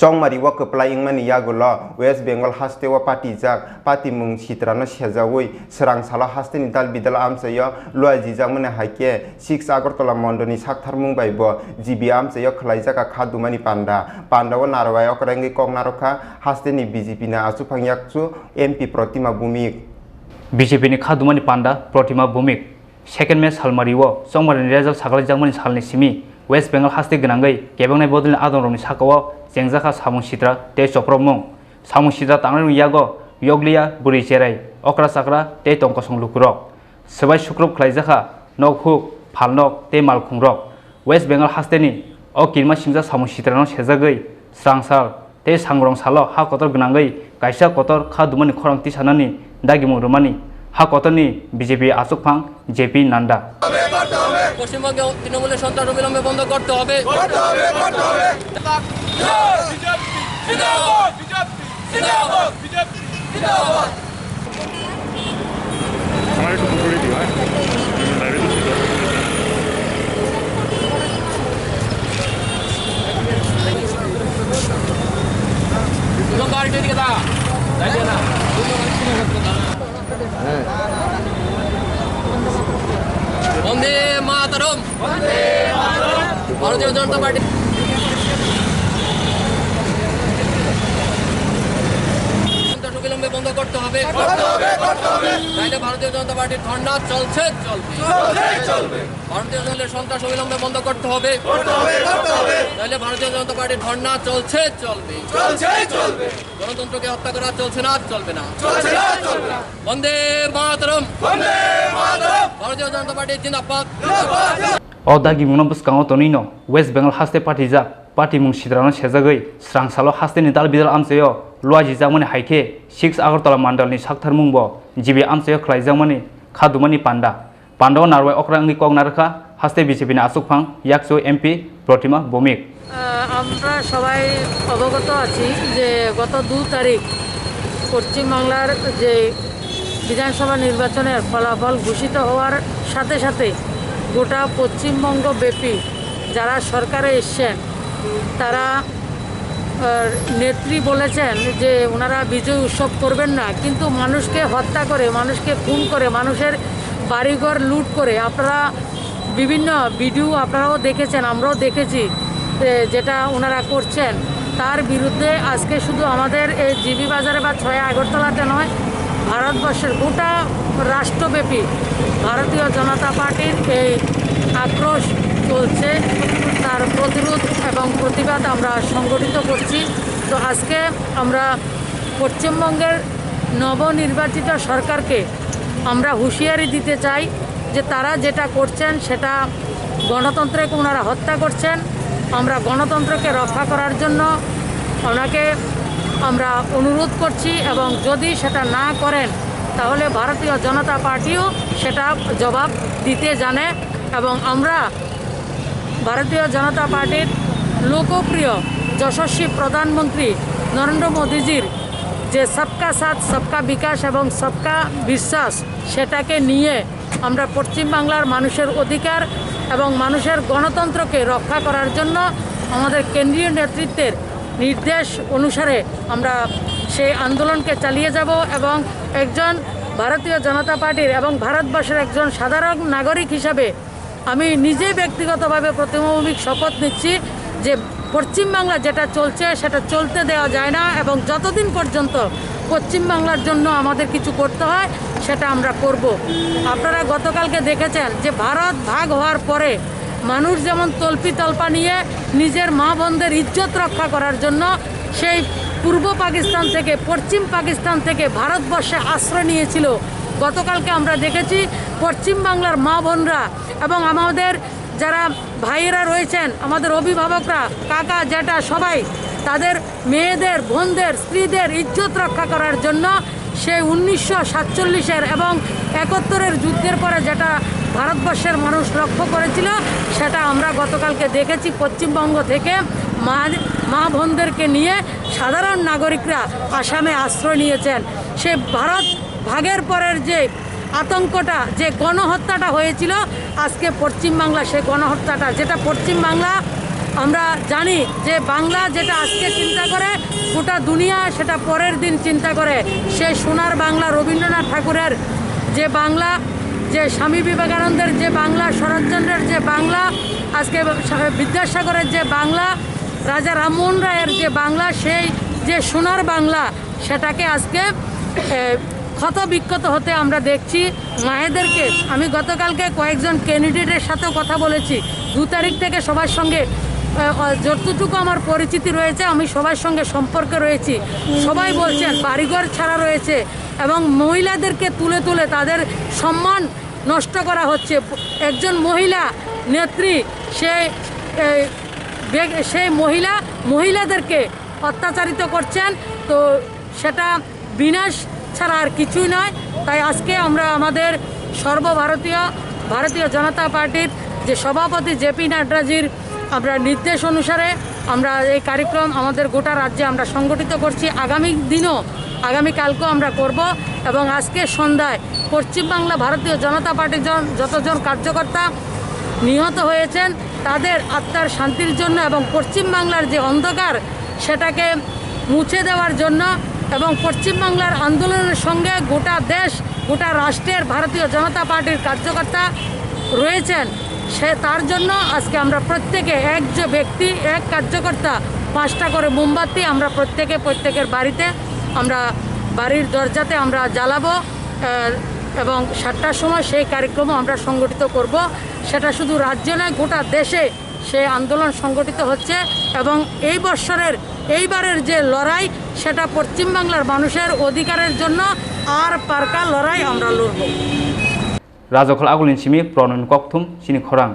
chongmari wa keplaying mani yagulo West Bengal haste wa party jak party mung sitrano sejawi serang sala haste ni dal bidal amsayo loaji jak mane haike 6 Agartala mondoni sakthar mung baibo GB amsayo khlaijaka khadumani panda wa narwai okrangi kok naroka haste ni BJP na asupang yakchu MP Protima Bhumik BJP ni khadumani panda Protima Bhumik second match halmariwo chongmari result sakalai jakmani salni simi West Bengal haste gnangai kebangnai bodolni adonrokni sakao jengjaka samung sitra te chopromung samung sitra tangrang yago yoglia buri cherai okra sakra te tongkosong lukurok sebai sukrop khlaijaka nokhuk phalnok te malkhungrok West Bengal haste ni o kirma simja samung sitra no sejagai srangsal te sangrong salo ha kotor gnangai kaisa kotor khadumani khorangti sanani dagimung romani ha kotorni BJP asukphang JP Nanda পশ্চিমবঙ্গে তৃণমূলের সন্ত্রাস অবিলম্বে বন্ধ করতে হবে বন্দে মাতরম ভারতীয় জনতা party অবিলম্বে বন্ধ করতে হবে তাইলে ভারতীয় জনতা পার্টির ধর্ণা চলছে চলবে ভারতীয় জনতার সন্ত্রাস অবিলম্বে বন্ধ করতে হবে তাইলে ভারতীয় জনতা পার্টির ধর্ণা চলছে চলবে গণতন্ত্রকে হত্যা করা চলছে না চলবে না বন্দে মাতরম ভারতীয় জনতা পার্টি জিন্দাবাদ o dagi mungno bwskango tonino West Bengal haste party jak party mung sidrano sejagai srangsalo haste ni dal bidal amsayo loaji jakmani haike 6 Agartala mandalni sakthar mungbo GB amsayo khlaijakmani khadumani panda o narwai okrangi kok narkha haste BJP ni asukphang yakso MP Protima Bhumik আমরা সবাই অবগত আছি যে গত 2 তারিখ পশ্চিমবাংলার যে বিধানসভা নির্বাচনের ফলাফল ঘোষিত হওয়ার সাথে সাথে গোটা পশ্চিমবঙ্গ ব্যাপী যারা সরকারে এসছেন তারা নেত্রী বলেছেন যে ওনারা বিজয় উৎসব করবেন না কিন্তু মানুষকে হত্যা করে মানুষকে খুন করে মানুষের বাড়িঘর লুট করে আপনারা বিভিন্ন ভিডিও আপনারাও দেখেছেন আমরাও দেখেছি যেটা ওনারা করছেন তার বিরুদ্ধে আজকে শুধু আমাদের এই জিবি বাজারে বা 6 আগরতলাতে নয় ভারতবর্ষের গোটা রাষ্ট্রব্যাপী ভারতীয় জনতা পার্টির এই আক্রোশ চলছে তার প্রতিরোধ এবং প্রতিবাদ আমরা সংগঠিত করছি তো আজকে আমরা পশ্চিমবঙ্গের নবনির্বাচিত সরকারকে আমরা হুঁশিয়ারি দিতে চাই যে তারা যেটা করছেন সেটা গণতন্ত্রকে ওনারা হত্যা করছেন আমরা গণতন্ত্রকে রক্ষা করার জন্য ওনাকে আমরা অনুরোধ করছি এবং যদি সেটা না করেন তাহলে ভারতীয় জনতা পার্টিও সেটা জবাব দিতে জানে এবং আমরা ভারতীয় জনতা পার্টির লোকপ্রিয় যশস্বী প্রধানমন্ত্রী নরেন্দ্র মোদীজির যে সবকা সাথ সবকা বিকাশ এবং সবকা বিশ্বাস সেটাকে নিয়ে আমরা পশ্চিমবাংলার মানুষের অধিকার এবং মানুষের গণতন্ত্রকে রক্ষা করার জন্য আমাদের কেন্দ্রীয় নেতৃত্বের নির্দেশ অনুসারে আমরা সেই আন্দোলনকে চালিয়ে যাব এবং একজন ভারতীয় জনতা পার্টির এবং ভারতবর্ষের একজন সাধারণ নাগরিক হিসাবে আমি নিজে ব্যক্তিগতভাবে প্রতিমা ভৌমিক শপথ নিচ্ছি যে পশ্চিমবাংলা যেটা চলছে সেটা চলতে দেওয়া যায় না এবং যতদিন পর্যন্ত পশ্চিমবাংলার জন্য আমাদের কিছু করতে হয় সেটা আমরা করব আপনারা গতকালকে দেখেছেন যে ভারত ভাগ হওয়ার পরে মানুষ যেমন তল্পা নিয়ে নিজের মা বোনদের ইজ্জত রক্ষা করার জন্য সেই পূর্ব পাকিস্তান থেকে পশ্চিম পাকিস্তান থেকে ভারতবর্ষে আশ্রয় নিয়েছিল গতকালকে আমরা দেখেছি পশ্চিমবাংলার মা বোনরা এবং আমাদের যারা ভাইয়েরা রয়েছেন আমাদের অভিভাবকরা কাকা জ্যাঠা সবাই তাদের মেয়েদের বোনদের স্ত্রীদের ইজ্জত রক্ষা করার জন্য সেই 1947 এবং 71 যুদ্ধের পরে যেটা ভারতবর্ষের মানুষ লক্ষ্য করেছিল সেটা আমরা গতকালকে দেখেছি পশ্চিমবঙ্গ থেকে মা বোনদেরকে নিয়ে সাধারণ নাগরিকরা আসামে আশ্রয় নিয়েছেন সে ভারত ভাগের পরের যে আতঙ্কটা যে গণহত্যাটা হয়েছিল আজকে পশ্চিমবাংলা সেই গণহত্যাটা যেটা পশ্চিমবাংলা আমরা জানি যে বাংলা যেটা আজকে চিন্তা করে গোটা দুনিয়া সেটা পরের দিন চিন্তা করে। সেই সোনার বাংলা, রবীন্দ্রনাথ ঠাকুরের যে বাংলা, যে স্বামী বিবেকানন্দের যে বাংলা, শরৎচন্দ্রের যে বাংলা, আজকে বিদ্যাসাগরের যে বাংলা, রাজা রামমোহন রায়ের যে বাংলা, সেই যে সোনার বাংলা সেটাকে আজকে ক্ষত বিক্ষত হতে আমরা দেখছি। মায়েদেরকে আমি গতকালকে কয়েকজন ক্যান্ডিডেটের সাথেও কথা বলেছি। 2 তারিখ থেকে সবার সঙ্গে যতটুকু আমার পরিচিতি রয়েছে আমি সবার সঙ্গে সম্পর্কে রয়েছি। সবাই বলছেন বাড়িঘর ছাড়া রয়েছে এবং মহিলাদেরকে তুলে তুলে তাদের সম্মান নষ্ট করা হচ্ছে। একজন মহিলা নেত্রী সেই মহিলাদেরকে অত্যাচারিত করছেন। তো সেটা বিনাশ ছাড়া আর কিছুই নয়। তাই আজকে আমরা আমাদের ভারতীয় জনতা পার্টির যে সভাপতি জেপি নাড্ডাজির আমরা নির্দেশ অনুসারে আমরা এই কার্যক্রম আমাদের গোটা রাজ্যে আমরা সংগঠিত করছি। আগামীকালকেও আমরা করব এবং আজকে সন্ধ্যায় পশ্চিমবাংলা ভারতীয় জনতা পার্টির যতজন কার্যকর্তা নিহত হয়েছেন তাদের আত্মার শান্তির জন্য এবং পশ্চিমবাংলার যে অন্ধকার সেটাকে মুছে দেওয়ার জন্য এবং পশ্চিমবাংলার আন্দোলনের সঙ্গে গোটা দেশ, গোটা রাষ্ট্রের ভারতীয় জনতা পার্টির কার্যকর্তা রয়েছেন, তার জন্য আজকে আমরা প্রত্যেকে এক যে ব্যক্তি, এক কার্যকর্তা 5টা করে মোমবাতি আমরা প্রত্যেকের বাড়িতে আমরা বাড়ির দরজাতে আমরা জ্বালাবো এবং 7টার সময় সেই কার্যক্রমও আমরা সংগঠিত করব। সেটা শুধু রাজ্য নয়, গোটা দেশে সেই আন্দোলন সংগঠিত হচ্ছে এবং এইবারের যে লড়াই সেটা পশ্চিমবাংলার মানুষের অধিকারের জন্য আর পারকা লড়াই আমরা লড়ব। রাজখল আগুলিন সিমি প্রনয়ন ককথুম সিনি খরাং।